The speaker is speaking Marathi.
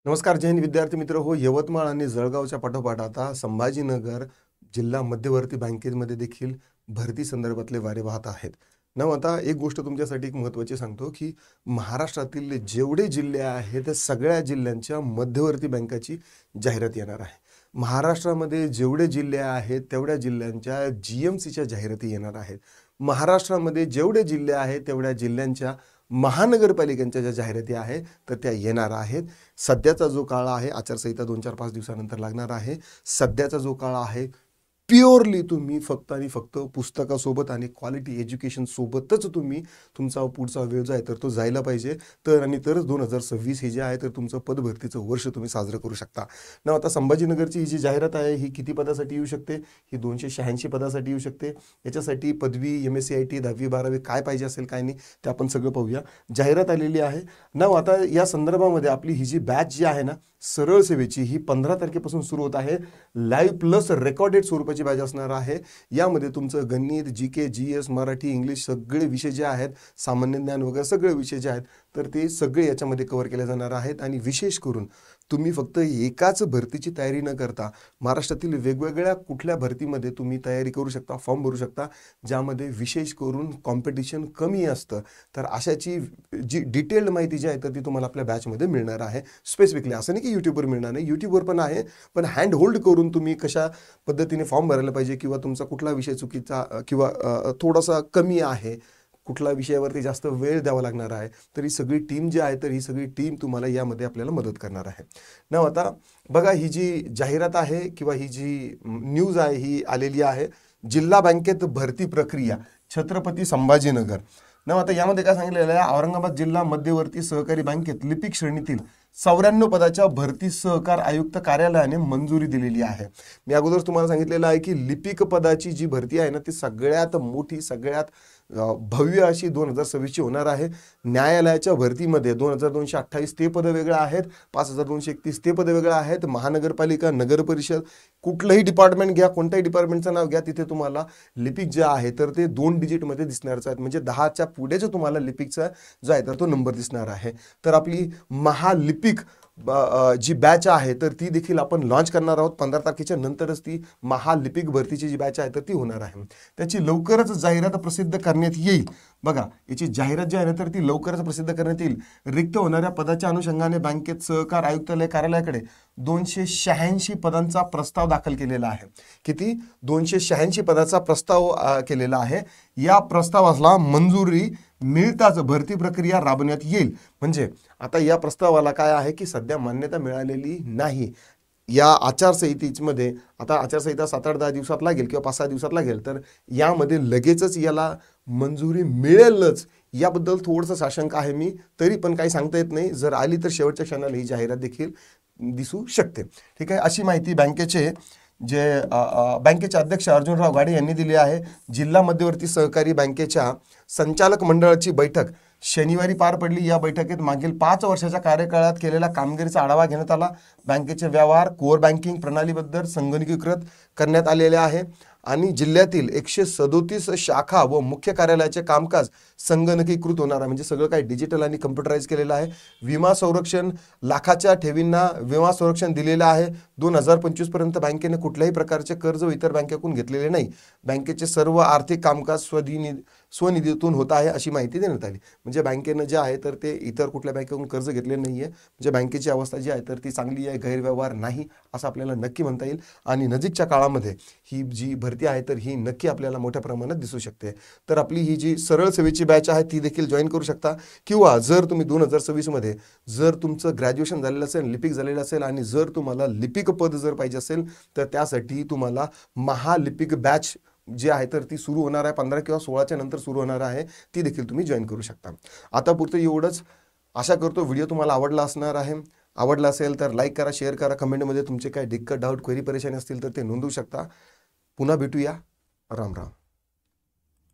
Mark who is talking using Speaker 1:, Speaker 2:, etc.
Speaker 1: नमस्कार जय हिंद विद्यार्थी मित्र हो. यवतमाळ आणि जळगावच्या पाठोपाठ आता संभाजीनगर जिल्हा मध्यवर्ती बँकेमध्ये देखील भरती संदर्भातले वारे वाहत आहेत. आता एक गोष्ट तुमच्यासाठी एक महत्त्वाची सांगतो की महाराष्ट्रातील जेवढे जिल्हे आहेत त्या सगळ्या जिल्ह्यांच्या मध्यवर्ती बँकाची जाहिरात येणार आहे. महाराष्ट्रामध्ये जेवढे जिल्हे आहेत तेवढ्या जिल्ह्यांच्या GMCच्या जाहिराती येणार आहेत. महाराष्ट्रामध्ये जेवढे जिल्हे आहेत तेवढ्या जिल्ह्यांच्या महानगरपालिकांच्या ज्या जाहिराती आहेत तर त्या येणार आहेत. सध्याचा जो काळ आहे, आचारसंहिता 2-4-5 दिवसानंतर लागणार आहे. सध्याचा जो काळ आहे प्युअरली तुम्ही फक्त आणि फक्त पुस्तकासोबत आणि क्वालिटी एज्युकेशन सोबतच तुम्ही तुमचा पुढचा वेळ जो आहे तर तो जायला पाहिजे. आणि तरच 2026 हे जे आहे तर तुमचं पदभरतीचं वर्ष तुम्ही साजरं करू शकता. आता संभाजीनगरची ही जी जाहिरात आहे ही किती पदासाठी येऊ शकते? ही 286 पदासाठी येऊ शकते. याच्यासाठी पदवी, MSc IT 10वी-12वी काय पाहिजे असेल काय नाही ते आपण सगळं पाहूया. जाहिरात आलेली आहे. आता या संदर्भामध्ये आपली ही जी बॅच जी आहे ना सरळ सेवेची ही 15 तारखेपासून सुरू होत आहे. लाईव्ह प्लस रेकॉर्डेड स्वरूपाची बॅच असणार आहे. यामध्ये तुमचं गणित, GK, GS, मराठी, इंग्लिश सगळे विषय जे आहेत, सामान्य ज्ञान वगैरे सगळे विषय जे आहेत तर ते सगळे याच्यामध्ये कव्हर केले जाणार आहेत. आणि विशेष करून तुम्ही फक्त एकाच भरतीची तयारी न करता महाराष्ट्रातील वेगवेगळ्या कुठल्या भरतीमध्ये तुम्ही तयारी करू शकता, फॉर्म भरू शकता, ज्यामध्ये विशेष करून कॉम्पिटिशन कमी असतं. तर अशाची जी डिटेल्ड माहिती जी आहे तर ती तुम्हाला आपल्या बॅचमध्ये मिळणार आहे. स्पेसिफिकली असं नाही की यूट्यूबवर मिळणार नाही, यूट्यूबवर पण आहे, पण हँड होल्ड करून तुम्ही कशा पद्धतीने फॉर्म भरायला पाहिजे किंवा तुमचा कुठला विषय चुकीचा किंवा थोडासा कमी आहे, कुठला विषयावरती जास्त वेळ द्यावा लागणार आहे, तर ही सगळी टीम जी आहे तर ही सगळी टीम तुम्हाला यामध्ये आपल्याला मदत करणार आहे. आता बघा ही जी जाहिरात आहे किंवा ही जी न्यूज आहे ही आलेली आहे जिल्हा बँकेत भरती प्रक्रिया छत्रपती संभाजीनगर. आता यामध्ये काय सांगितलेलं आहे, औरंगाबाद जिल्हा मध्यवर्ती सहकारी बँकेत लिपिक श्रेणीतील 94 पदाच्या भरती सहकार आयुक्त कार्यालयाने मंजुरी दिलेली आहे. मी अगोदर तुम्हाला सांगितलेलं आहे की लिपिक पदाची जी भरती आहे ना ती सगळ्यात मोठी, सगळ्यात भव्य अशी 2026ची होणार आहे. न्यायालयाच्या भरतीमध्ये 2228 ते पदं वेगळं आहेत, 5231 ते पदं वेगळं आहेत. महानगरपालिका, नगर परिषद, कुठलंही डिपार्टमेंट घ्या, कोणत्याही डिपार्टमेंटचं नाव घ्या, तिथे तुम्हाला लिपिक जे आहे तर ते 2 डिजिटमध्ये दिसणारच आहेत. म्हणजे 10च्या पुढे जो तुम्हाला लिपिकचा जो आहे तर तो नंबर दिसणार आहे. तर आपली महालिपिक जी बॅच आहे तर ती देखील आपण लॉन्च करणार आहोत. 15 तारखेच्या नंतरच ती महालिपिक भरतीची जी बॅच आहे तर ती होणार आहे. त्याची लवकरच जाहिरात प्रसिद्ध करण्यात येईल. बघा याची जाहिरात जी आहे ना तर ती लवकरच प्रसिद्ध करण्यात येईल. रिक्त होणाऱ्या पदाच्या अनुषंगाने बँकेत सहकार आयुक्तालय कार्यालयाकडे 286 पदांचा प्रस्ताव दाखल केलेला आहे. किती? 286 पदाचा प्रस्ताव केलेला आहे. या प्रस्तावाला मंजुरी मिळताच भरती प्रक्रिया राबवण्यात येईल. म्हणजे आता या प्रस्तावाला काय आहे की सध्या मान्यता मिळालेली नाही. या आचारसंहितेमध्ये आता आचारसंहिता 7-8-10 दिवसात लागेल किंवा 5-6 दिवसात लागेल, तर यामध्ये लगेचच याला मंजुरी मिळेलच याबद्दल थोडंसं साशंक आहे मी. तरी पण काही सांगता येत नाही. जर आली तर शेवटच्या क्षणाला ही जाहिरात देखील दिसू शकते. ठीक आहे. अशी माहिती बँकेचे अध्यक्ष अर्जुनराव गाडे यांनी दिली आहे. जिल्हा मध्यवर्ती सहकारी बँकेच्या संचालक मंडळाची बैठक शनिवारी पार पडली. या बैठकीत मागील 5 वर्षाच्या कार्यकाळात केलेल्या कामगिरीचा आढावा घेण्यात आला. बँकेचे व्यवहार कोर बँकिंग प्रणालीबद्दल संगणकीकृत करण्यात आलेले आहे आणि जिल्ह्यातील 137 शाखा व मुख्य कार्यालयाचे कामकाज संगणकीकृत होणार आहे. म्हणजे सगळं काही डिजिटल आणि कम्प्युटराइज केलेलं आहे. विमा संरक्षण, लाखाच्या ठेवींना विमा संरक्षण दिलेलं आहे. 2025 पर्यंत बँकेने कुठल्याही प्रकारचे कर्ज व इतर बँकेकडून घेतलेले नाही. बँकेचे सर्व आर्थिक कामकाज स्वनिधीतून होत आहे अशी माहिती देण्यात आली. म्हणजे बँकेनं जे आहे तर ते इतर कुठल्या बँकेकडून कर्ज घेतले नाहीये. म्हणजे बँकेची अवस्था जी आहे तर ती चांगली आहे, गैरव्यवहार नाही असं आपल्याला नक्की म्हणता येईल. आणि नजीकच्या काळामध्ये ही जी भरती आहे तर ही नक्की आपल्याला मोठ्या प्रमाणात दिसू शकते. तर आपली ही जी सरळ सेवेची बॅच आहे ती देखील जॉईन करू शकता. किंवा जर तुम्ही 2026 मध्ये जर तुमचं ग्रॅज्युएशन झालेलं असेल, लिपिक झालेलं असेल आणि जर तुम्हाला लिपिक पद जर पाहिजे असेल तर त्यासाठी तुम्हाला महालिपिक बॅच जी आहे तर ती सुरू होणार आहे. 15 किंवा 16च्या नंतर सुरू होणार आहे. ती देखील तुम्ही जॉईन करू शकता. आता पुरतं एवढंच. आशा करतो व्हिडिओ तुम्हाला आवडला असणार आहे. आवडला असेल तर लाईक करा, शेअर करा, कमेंटमध्ये तुमचे काय दिक्कत, डाऊट, क्वेरी, परेशानी असतील तर ते नोंदवू शकता. पुन्हा भेटूया. राम राम.